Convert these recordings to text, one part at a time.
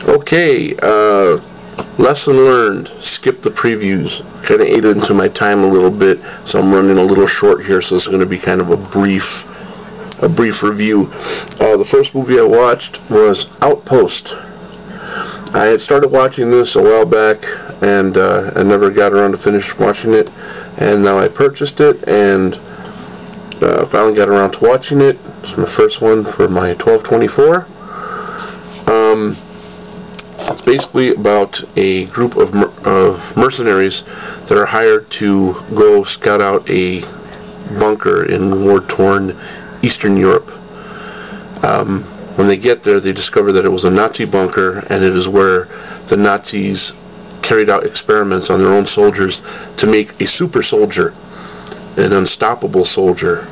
Okay, lesson learned. Skip the previews. Kind of ate into my time a little bit, so I'm running a little short here. So this is going to be kind of a brief review. The first movie I watched was Outpost. I had started watching this a while back, and I never got around to finish watching it. And now I purchased it, and finally got around to watching it. It's my first one for my 12/24. It's basically about a group of mercenaries that are hired to go scout out a bunker in war-torn Eastern Europe. When they get there, they discover that it was a Nazi bunker, and it is where the Nazis carried out experiments on their own soldiers to make a super soldier, an unstoppable soldier.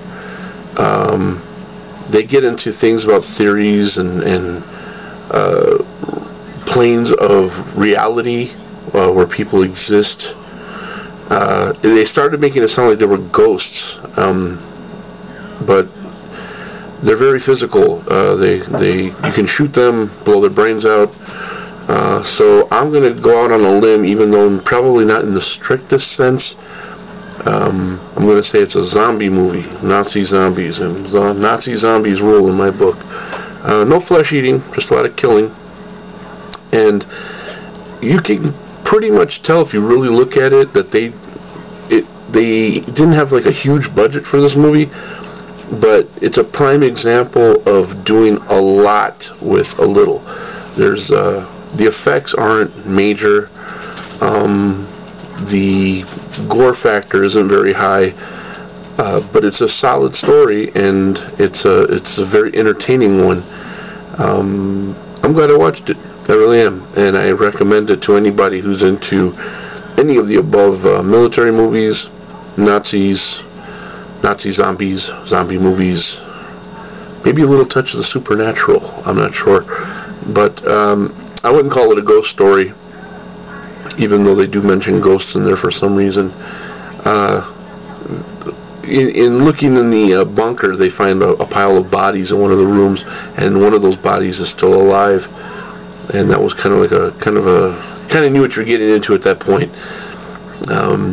They get into things about theories and planes of reality where people exist. They started making it sound like they were ghosts, but they're very physical. You can shoot them, blow their brains out. So I'm going to go out on a limb, even though I'm probably not in the strictest sense. I'm going to say it's a zombie movie, Nazi zombies, and Nazi zombies rule in my book. No flesh eating, just a lot of killing. And you can pretty much tell if you really look at it that they didn't have like a huge budget for this movie, but it's a prime example of doing a lot with a little. There's the effects aren't major. The gore factor isn't very high, but it's a solid story, and it's a very entertaining one. I'm glad I watched it. I really am, and I recommend it to anybody who's into any of the above military movies, Nazi zombies, zombie movies, maybe a little touch of the supernatural. I'm not sure, but I wouldn't call it a ghost story, even though they do mention ghosts in there for some reason. In looking in the bunker, they find a pile of bodies in one of the rooms, and one of those bodies is still alive. And that was kind of like knew what you're getting into at that point.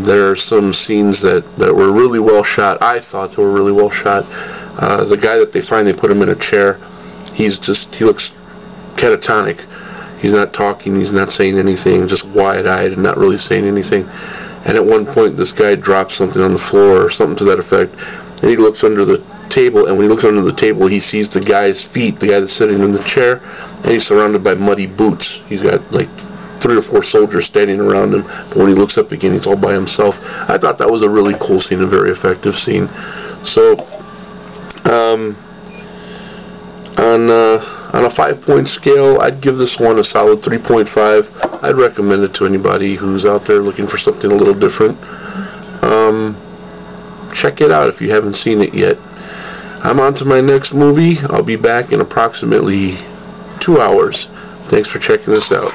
There are some scenes that were really well shot. I thought they were really well shot. The guy that they find, they put him in a chair. He looks catatonic. He's not talking, he's not saying anything, just wide-eyed and not really saying anything. And at one point, this guy drops something on the floor or something to that effect, and he looks under the table, and when he looks under the table, he sees the guy's feet, the guy that's sitting in the chair, and he's surrounded by muddy boots. He's got like 3 or 4 soldiers standing around him, but when he looks up again, he's all by himself. I thought that was a really cool scene, a very effective scene. So, on a 5-point scale, I'd give this one a solid 3.5. I'd recommend it to anybody who's out there looking for something a little different. Check it out if you haven't seen it yet. I'm on to my next movie. I'll be back in approximately 2 hours. Thanks for checking this out.